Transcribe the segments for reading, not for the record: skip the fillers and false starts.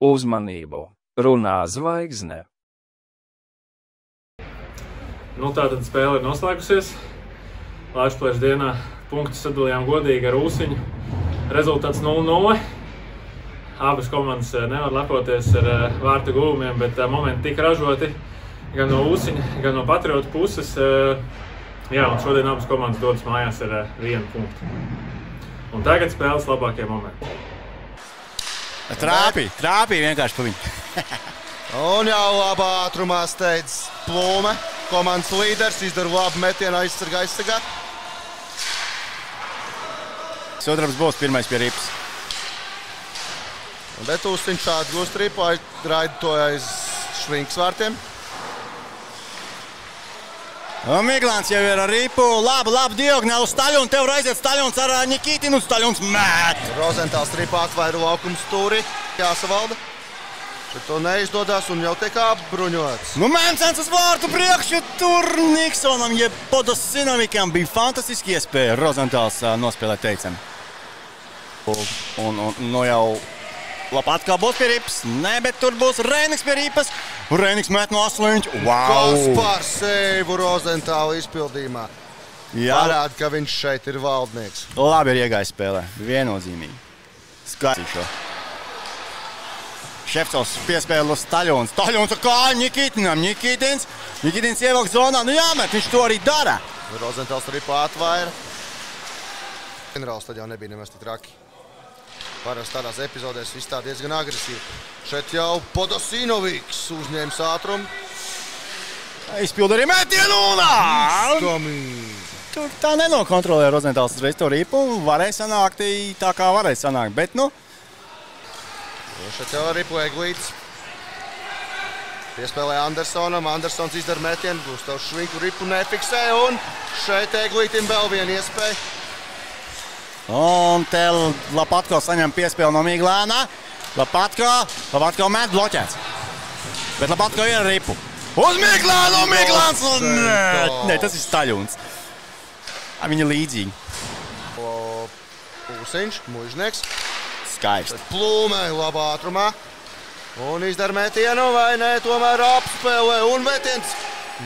Uzmanību! Runā zvaigzne! Tātad spēle ir noslēgusies. Lāčplēša dienā punktus sadalījām godīgi ar Ūsiņu. Rezultāts 0-0. Abas komandas nevar lepoties ar vārtu guvumiem, bet momenti tika ražoti gan no Ūsiņa, gan no Patriotu puses. Jā, un šodien abas komandas dodas mājās ar 1 punktu. Un tagad spēles labākie momenti. Trāpīja vienkārši pa viņu. Un jau labā ātrumā steidz Plūme. Komandas līderis izdara labu metienu, aizsargā. Sudrabs būs pirmais pie ripas. Bet Ūsiņš šādi gūst ripu, raida to aiz Švinkas vārtiem. Un Miglāns jau ir ar ripu. Labi, diagonāli uz Staļonu. Tev aiziet Staļons ar Nikitinu un Staļons mēt. Rozentāls ripā atvaira laukumu stūri. Jāsavalda. Bet to neizdodas un jau tiek apbruņots. Mēncens uz vārtu priekšu. Tur Niksonam, jeb Podosinovikam bija fantastiski iespēja. Rozentāls nospēlēt teicami. Un jau Lopatkā būs pie ripas. Nē, bet tur būs Rēniks pie ripas. Rēniks met no asliņķa. Wow! Kaspar seivu Rozentāla izpildījumā. Parāda, ka viņš šeit ir valdnieks. Labi ir iegājis spēlē. Viennozīmīgi. Skatīšo. Šefcovs piespēle uz Staļonu. Staļons ar kāju Nikitinam. Nikitins ievelk zonā. Nu jāmet, viņš to arī dara. Rozentāls ripā atvaira. Ģenerāls tad jau nebija nemaz tik traki. Parasti tādās epizodēs viss tā diezgan agresīvi. Šeit jau Podosinoviks uzņēmis ātrumu. Izpilda arī metienu un tur tā nenokontrolē Rozentāls uzreiz to ripu un varēja sanākt tā kā varēja sanākt, bet nu. Šeit jau ripu Eglīts. Piespēlē Andersonam, Andersons izdara metienu, Gustavs Švinku ripu nefiksē un šeit Eglītim vēl viena iespēja. Un te Lapatko saņem piespēli no Miglāna. Lapatko met bloķēts. Bet Lapatko ir ar ripu. Uz Miglānu, Miglāns un... Nē, tas ir Staļons. Viņi līdzīgi. Ūsiņš, Mužnieks. Skaisti. Plūmē labā ātrumā. Un izdara metienu vai nē, tomēr apspēlē un metiens.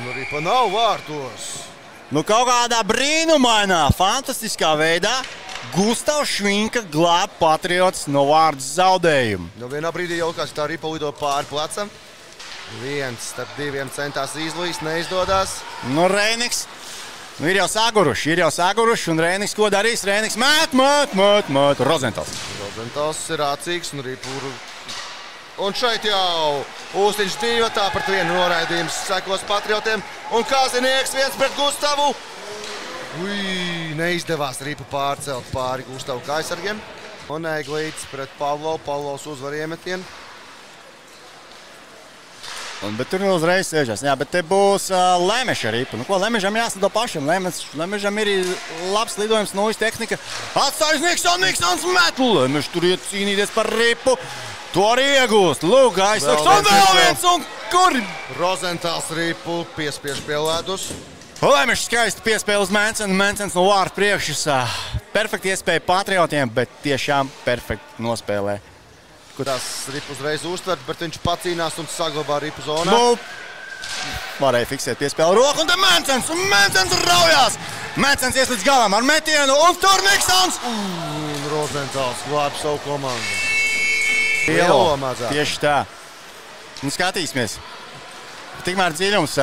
Nu ripa nav vārtos. Nu kaut kādā brīnumainā, fantastiskā veidā Gustavs Švinka glāb Patriots no vārdu zaudējumu. Nu vienā brīdī jau kāds tā ripa lido pāri plecam. Viens starp diviem centās izlīst, neizdodas. Nu Rēniks, ir jau saguruši un Rēniks ko darīs? Rēniks mēt, Rozentāls. Rozentāls ir ācīgs un ripu. Un šeit jau Ūsiņš 2-1 noraidījums sekos Patriotiem. Un Kazinieks 1 pret Gustavu. Neizdevās ripu pārcelt pāri Gustavu kājsargiem. Un Eglīts pret Pavlovs uzvar iemetienu. Bet tur uzreiz sēžas. Jā, bet te būs Lemeša ripa. Nu ko, Lemešam jāslido pašam. Lemešam ir labs lidojums, nulles tehnika. Atstājus Niksons met. Lemeš tur iet cīnīties par ripu. To arī iegūst. Lūk, aizsaks. Un vēl viens. Un kur? Rozentāls ripu piespiež pie ledus. Lemešs skaisti piespēle uz Mēncenu. Mēncens no vārtu priekšas. Perfekti iespēja Patriotiem, bet tiešām perfekti nospēlē. Tās ripu uzreiz uztvert, bet viņš pacīnās un saglabā ripu zonā. Nu, varēja fiksēt piespēli roku un te Mēncens raujās. Mēncens ies līdz galam ar metienu un tur Niksons. Un Rozentāls glāb savu komandu. Lielo mazāk. Tieši tā. Un skatīsimies. Tikmēr dziļums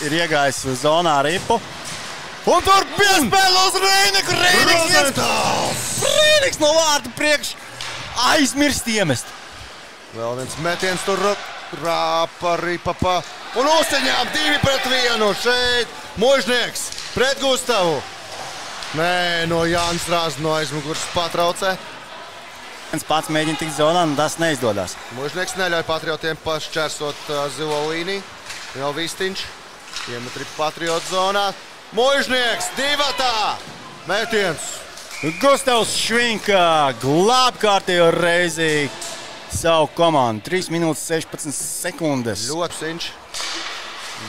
ir iegājis zonā ripu. Un tur piespēle uz Rēniku. Rēniks no vārtu priekš. Aizmirst iemest. Vēl viens metiens tur rāpa ripapa. Un Ūsiņām 2-1 šeit. Mužnieks pret Gustavu. Nē, no Jānis Rāzs no aizmugurs patraucē. Viens pats mēģina tikt zonā, un tas neizdodas. Mužnieks neļauj Patriotiem pašķērsot zilo līniju. Vēl Vistiņš. Iemetri Patriotu zonā. Mužnieks, divatā. Metiens. Gustavs Švinka glāb kārtējo reizi savu komandu. 3 minūtes 16 sekundes. Ļoti Siņš.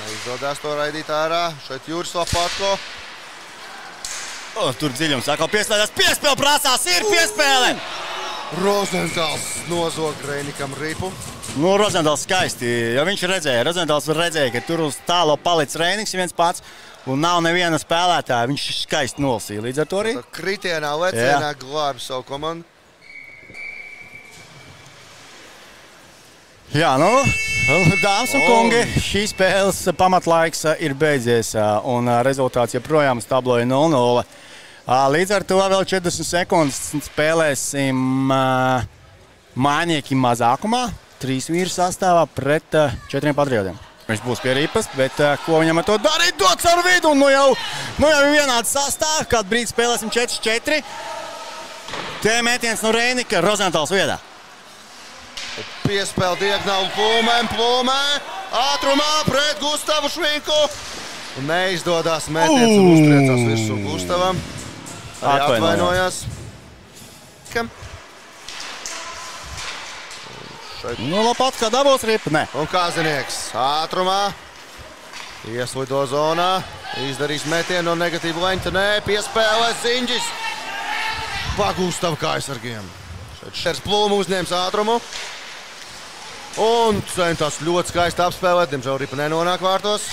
Neizdodas to raidīt ārā. Šeit Juris Lopatko. Tur dziļums atkal pieslēdzās. Piespēle prasās, ir piespēle! Rozentāls nozog Reinikam ripu. Nu, Rozentāls skaisti, jo viņš redzēja. Rozentāls redzēja, ka tur uz tālo palic Reiniks viens pats un nav neviena spēlētāja. Viņš skaisti nolasīja. Līdz ar to arī kritienā, lecienā glābi savu komandu. Jā, nu, dāmas un kungi, šīs spēles pamatlaiks ir beidzies un rezultāts joprojām uz tablo ir 0-0. Līdz ar to vēl 40 sekundes spēlēsim mājnieki mazākumā, 3 vīru sastāvā pret 4 patriotiem. Viņš būs pie ripas, bet ko viņam ar to darīt? Dot caur vidu, nu jau ir vienāds sastāvs, kādu brīdi spēlēsim 4-4. Te metiens no Reinika, Rozentāls viedā. Piespēle diagonāli Plūmē, ātrumā pret Gustavu Švinku. Un neizdodas metiens un uztriecās virsū Gustavam. Arī atvainojās. Kam? Nu, labāk kā dabūs ripa, ne. Un Kazinieks ātrumā. Ieslido zonā. Izdarīs metienu no negatīvu leņķa. Nē, piespēlē Ziņģis. Pa Gustavu kā aizsargiem. Šeit Šers Plūmu uzņēms ātrumu. Un centās ļoti skaisti apspēlēt. Diemžēl ripa nenonāk vārtos.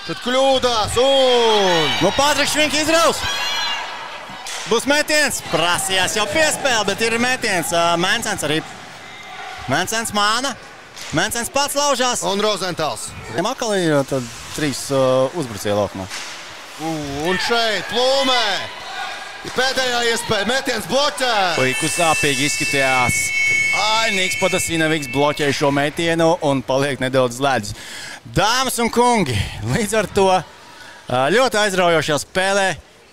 Tad kļūdās un... Nu, Patriks Švinka izraus. Būs metiens. Prasījās jau piespēle, bet ir metiens. Mencens arī. Mencens māna. Mencens pats laužās. Un Rozentāls. Atkal ir tad 3 uzbrucēji laukumā. Un šeit Plūmē. Pēdējā iespēja. Metiens bloķē. Puiku sāpīgi izskatījās. Niks Potasinoviks bloķēja šo metienu un paliek nedaudz ledus. Dāmas un kungi, līdz ar to ļoti aizraujošā spēlē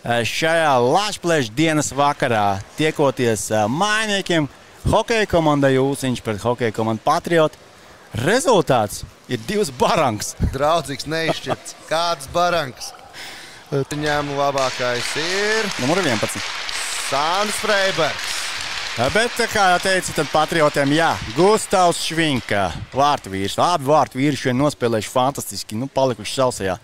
šajā Lašplēša dienas vakarā tiekoties mājniekiem hokeja komandai Ūsiņš pret hokeja komandu Patrioti. Rezultāts ir 2 baranks. Draudzīgs neizšķirts. Kāds baranks? Viņam labākais ir... Numur 11. Sandis Freibergs. Bet, kā jau teicu, tad patriotiem, jā, Gustavs Švinka, vārtu vīrs. Abi vārtu vīri šodien nospēlējuši fantastiski, palikuši sausajā.